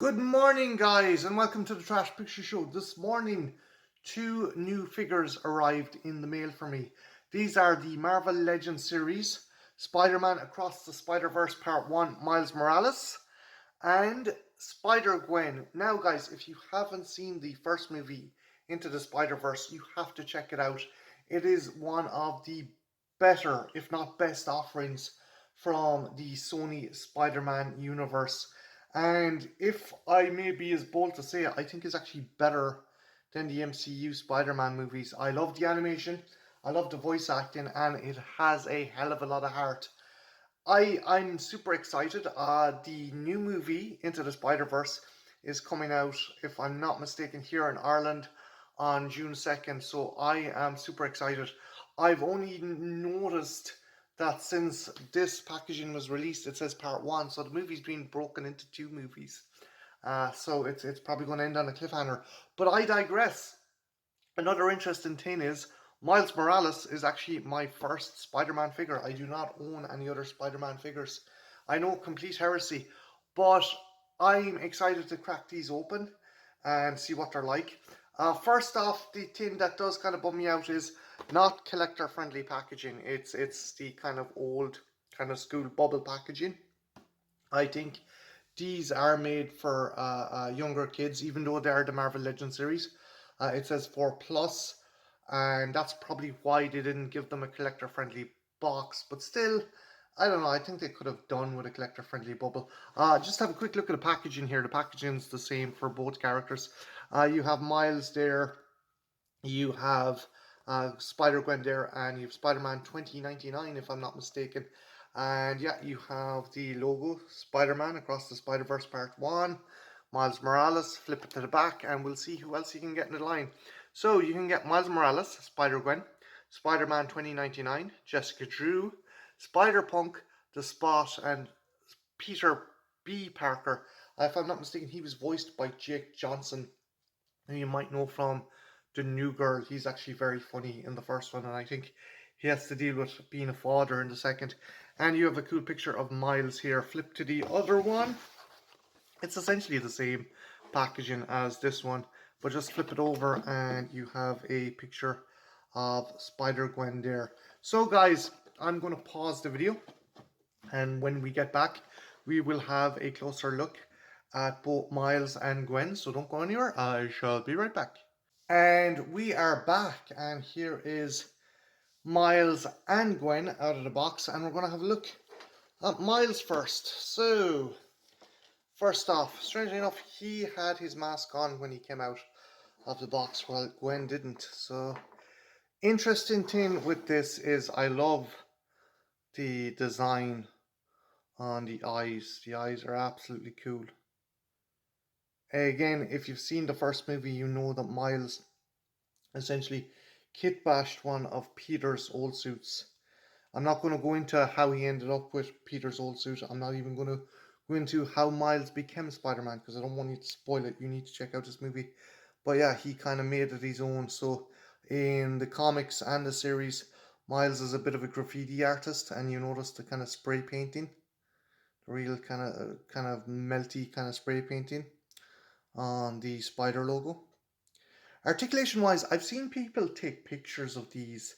Good morning, guys, and welcome to the Trash Picture Show. This morning, two new figures arrived in the mail for me. These are the Marvel Legends series, Spider-Man Across the Spider-Verse Part 1, Miles Morales, and Spider-Gwen. Now, guys, if you haven't seen the first movie, Into the Spider-Verse, you have to check it out. It is one of the better, if not best, offerings from the Sony Spider-Man universe. And if I may be as bold to say it, I think it's actually better than the MCU Spider-Man movies. I love the animation, I love the voice acting, and it has a hell of a lot of heart. I'm super excited. The new movie Into the Spider-Verse is coming out, if I'm not mistaken, here in Ireland on June 2nd. So I am super excited. I've only noticed that since this packaging was released, it says part one, so the movie's been broken into two movies. So it's probably going to end on a cliffhanger. But I digress. Another interesting thing is Miles Morales is actually my first Spider-Man figure. I do not own any other Spider-Man figures. I know, complete heresy, but I'm excited to crack these open and see what they're like. First off, the thing that does kind of bum me out is not collector-friendly packaging. It's the kind of old, kind of school bubble packaging. I think these are made for younger kids, even though they are the Marvel Legends series. It says 4 plus, and that's probably why they didn't give them a collector friendly box. But still, I don't know. I think they could have done with a collector friendly bubble. Just have a quick look at the packaging here. The packaging's the same for both characters. You have Miles there, you have Spider-Gwen there, and you have Spider-Man 2099, if I'm not mistaken. And yeah, you have the logo, Spider-Man Across the Spider-Verse Part 1, Miles Morales, flip it to the back, and we'll see who else you can get in the line. So you can get Miles Morales, Spider-Gwen, Spider-Man 2099, Jessica Drew, Spider-Punk, The Spot, and Peter B. Parker. If I'm not mistaken, he was voiced by Jake Johnson, who you might know from the New Girl. He's actually very funny in the first one, and I think he has to deal with being a father in the second. And you have a cool picture of Miles here. Flip to the other one. It's essentially the same packaging as this one, but just flip it over and you have a picture of Spider-Gwen there. So guys, I'm going to pause the video, and when we get back, we will have a closer look at both Miles and Gwen. So don't go anywhere. I shall be right back. And we are back, and here is Miles and Gwen out of the box, and we're going to have a look at Miles first. So, first off, strangely enough, he had his mask on when he came out of the box, while Gwen didn't. So, interesting thing with this is I love the design on the eyes. The eyes are absolutely cool. Again, if you've seen the first movie, you know that Miles essentially kit bashed one of Peter's old suits. I'm not going to go into how he ended up with Peter's old suit. I'm not even going to go into how Miles became Spider-Man because I don't want you to spoil it. You need to check out this movie. But yeah, he kind of made it his own. So in the comics and the series, Miles is a bit of a graffiti artist, and you notice the kind of spray painting, the real kind of melty kind of spray painting on the spider logo. Articulation wise, I've seen people take pictures of these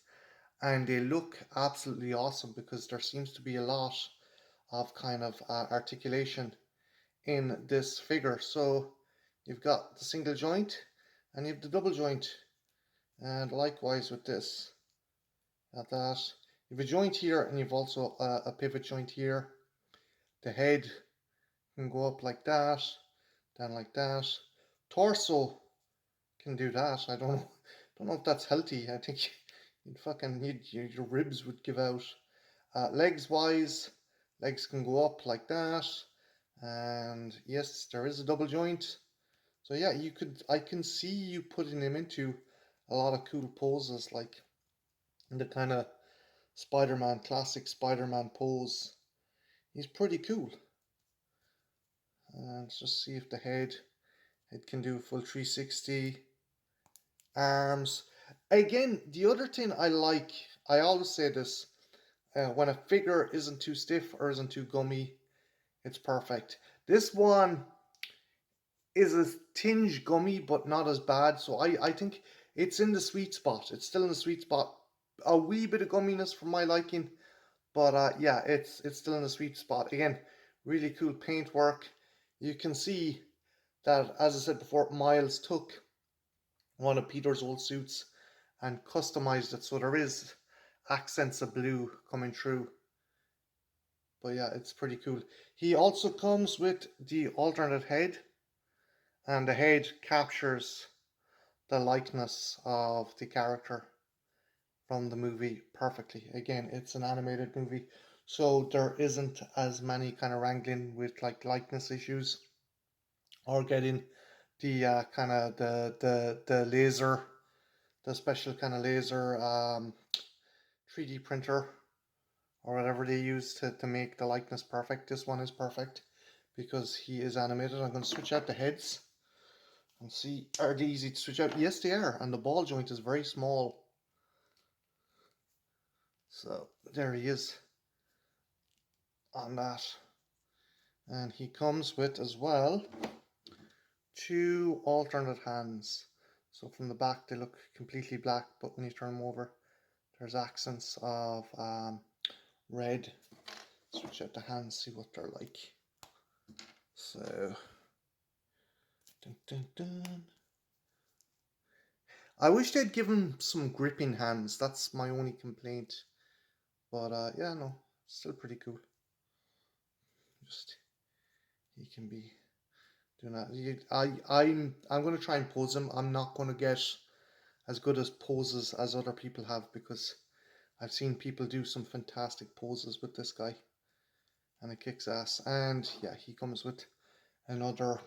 and they look absolutely awesome because there seems to be a lot of kind of articulation in this figure. So you've got the single joint and you have the double joint, and likewise with this, at that you have a joint here and you've also a pivot joint here. The head can go up like that, down like that. Torso can do that. I don't know if that's healthy. I think you'd fucking need your ribs would give out. Legs wise, legs can go up like that, and yes, there is a double joint. So yeah, I can see you putting him into a lot of cool poses, like the kind of Spider-Man, classic Spider-Man pose. He's pretty cool. And let's just see if the head can do a full 360. Arms. Again, the other thing I like, I always say this, when a figure isn't too stiff or isn't too gummy, it's perfect. This one, is a tinge gummy, but not as bad. So I think it's in the sweet spot. It's still in the sweet spot. A wee bit of gumminess for my liking, but yeah, it's still in the sweet spot. Again, really cool paintwork. You can see that, as I said before, Miles took one of Peter's old suits and customized it so there is accents of blue coming through. But yeah, it's pretty cool. He also comes with the alternate head, and the head captures the likeness of the character from the movie perfectly. Again, it's an animated movie, so there isn't as many kind of wrangling with like likeness issues or getting the kind of the laser, the special kind of laser 3D printer or whatever they use to make the likeness perfect. This one is perfect because he is animated. I'm going to switch out the heads and see, are they easy to switch out? Yes, they are, and the ball joint is very small. So there he is on that. And he comes with as well 2 alternate hands. So from the back they look completely black, but when you turn them over, there's accents of red. Switch out the hands, see what they're like. So, dun, dun, dun. I wish they'd give him some gripping hands. That's my only complaint. But yeah, no, still pretty cool. Just he can be doing that. I'm gonna try and pose him. I'm not gonna get as good as poses as other people have, because I've seen people do some fantastic poses with this guy, and it kicks ass. And yeah, he comes with another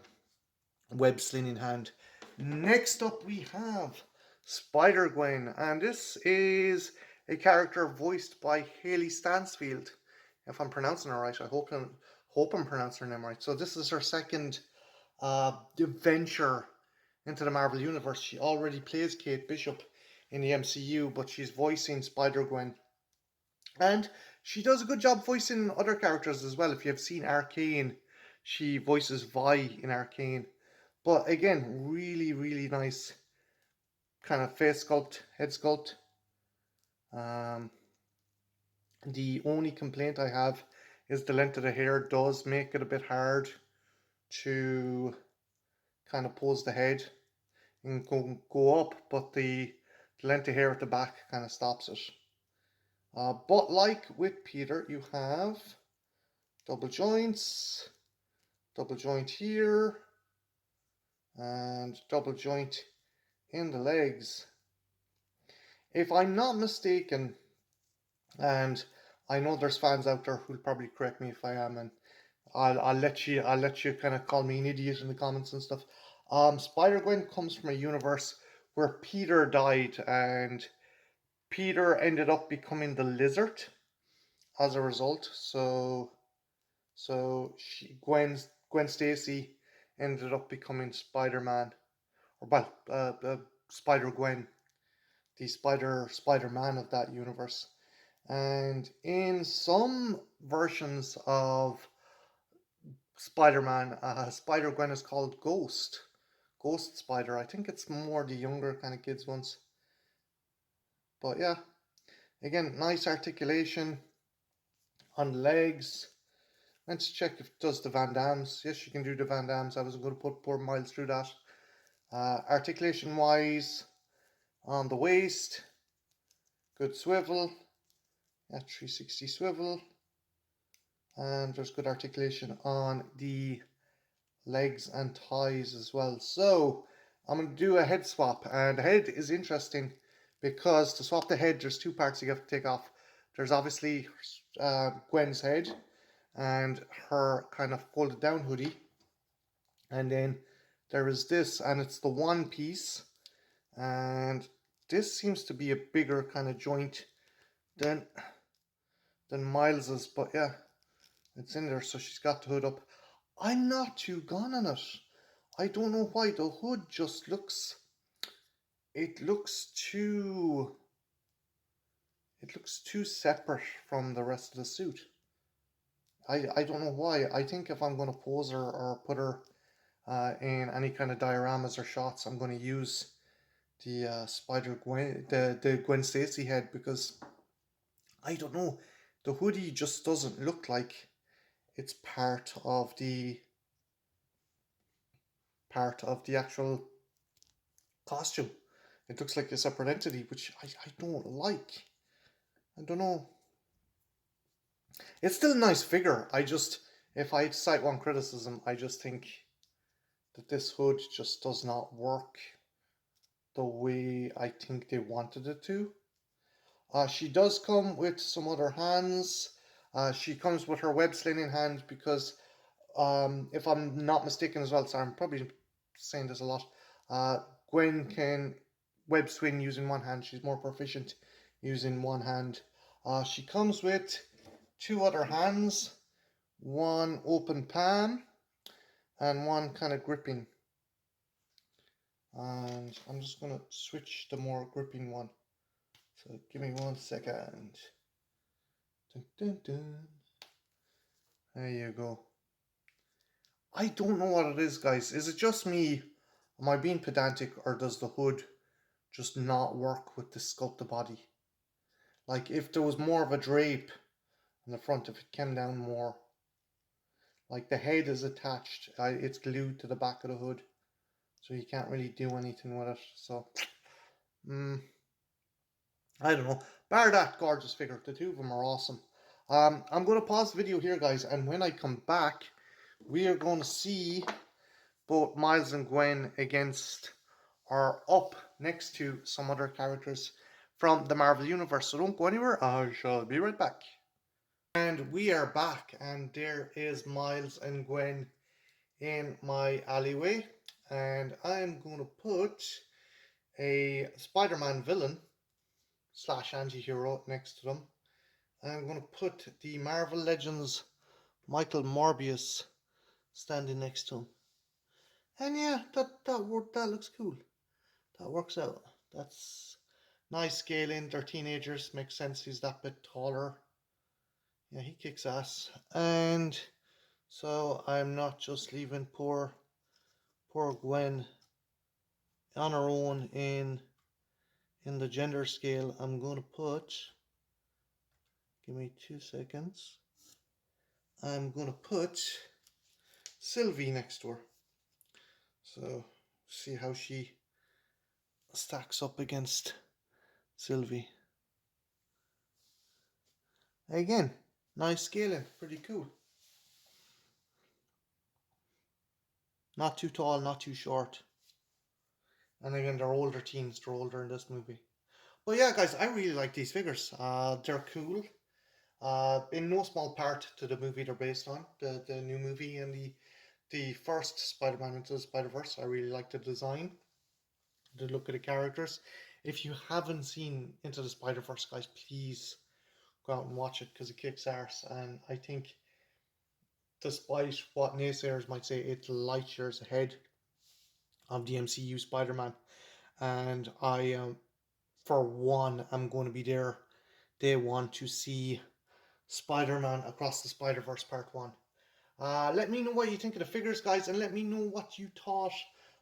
web slinging hand. Next up we have Spider-Gwen, and this is a character voiced by Haley Stansfield. If I'm pronouncing her right, I hope I'm pronouncing her name right. So this is her second venture into the Marvel Universe. She already plays Kate Bishop in the MCU, but she's voicing Spider-Gwen. And she does a good job voicing other characters as well. If you've seen Arcane, she voices Vi in Arcane. But again, really, really nice kind of face sculpt, head sculpt. The only complaint I have is the length of the hair does make it a bit hard to kind of pose the head and go up, but the length of hair at the back kind of stops it. But like with Peter, you have double joints, double joint here, and double joint in the legs. If I'm not mistaken, and I know there's fans out there who'll probably correct me if I am, and I'll let you kind of call me an idiot in the comments and stuff. Spider-Gwen comes from a universe where Peter died, and Peter ended up becoming the Lizard as a result. So Gwen Stacy ended up becoming Spider-Man, or Spider-Gwen, the Spider-Man of that universe. And in some versions of Spider-Man, Spider-Gwen is called Ghost Spider. I think it's more the younger kind of kids ones. But yeah, again, nice articulation on the legs. Let's check if it does the Van Dams. Yes, you can do the Van Dams. I was going to put poor Miles through that. Articulation wise, on the waist, good swivel. Yeah, 360 swivel. And there's good articulation on the legs and thighs as well. So I'm going to do a head swap, and the head is interesting because to swap the head, there's 2 parts you have to take off. There's obviously Gwen's head and her kind of folded down hoodie, and then there is this, and it's the one piece, and this seems to be a bigger kind of joint than Miles's, but yeah, it's in there, so she's got the hood up. I'm not too gone on it. I don't know why. The hood just looks, it looks too separate from the rest of the suit. I don't know why. I think if I'm going to pose her or put her in any kind of dioramas or shots, I'm going to use the Spider-Gwen, the Gwen Stacy head, because I don't know, the hoodie just doesn't look like it's part of the actual costume. It looks like a separate entity, which I don't like. I don't know. It's still a nice figure. If I cite one criticism, I just think that this hood just does not work the way I think they wanted it to. She does come with some other hands. She comes with her web slinging hand because, if I'm not mistaken as well, so I'm probably saying this a lot, Gwen can web swing using one hand. She's more proficient using one hand. She comes with two other hands, one open palm and one kind of gripping. And I'm just going to switch the more gripping one. So give me 1 second. Dun, dun, dun. There you go. I don't know what it is, guys. Is it just me? Am I being pedantic, or does the hood just not work with the sculpted body? Like, if there was more of a drape in the front, if it came down more. Like, the head is attached. It's glued to the back of the hood. So you can't really do anything with it. So, I don't know. Bar that gorgeous figure, the two of them are awesome. I'm going to pause the video here, guys, and when I come back, we are going to see both Miles and Gwen against, or up next to, some other characters from the Marvel Universe. So don't go anywhere. I shall be right back. And we are back, and there is Miles and Gwen in my alleyway, and I'm going to put a Spider-Man villain / anti-hero next to them. I'm going to put the Marvel Legends Michael Morbius standing next to him. And yeah, that looks cool. That works out. That's nice scaling. They're teenagers. Makes sense. He's that bit taller. Yeah, he kicks ass. And so I'm not just leaving poor Gwen on her own in the gender scale. I'm going to put, give me 2 seconds. I'm going to put Sylvie next to her. So see how she stacks up against Sylvie. Again, nice scaling, pretty cool. Not too tall, not too short. And again, they're older teens, they're older in this movie. But yeah, guys, I really like these figures. They're cool. In no small part to the movie they're based on, the new movie and the first Spider-Man Into the Spider-Verse. I really like the design, the look of the characters. If you haven't seen Into the Spider-Verse, guys, please go out and watch it, because it kicks arse. And I think, despite what naysayers might say, it's light years ahead of the MCU Spider-Man. And I, for one, I'm going to be there day one to see Spider-Man Across the Spider-Verse Part 1. Let me know what you think of the figures, guys, and let me know what you thought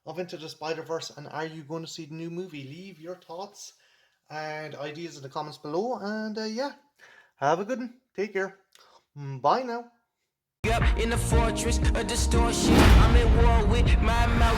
of Into the Spider-Verse, and are you going to see the new movie? Leave your thoughts and ideas in the comments below, and yeah, have a good one. Take care. Bye now. Up in the fortress of distortion, I'm at war with my mouth.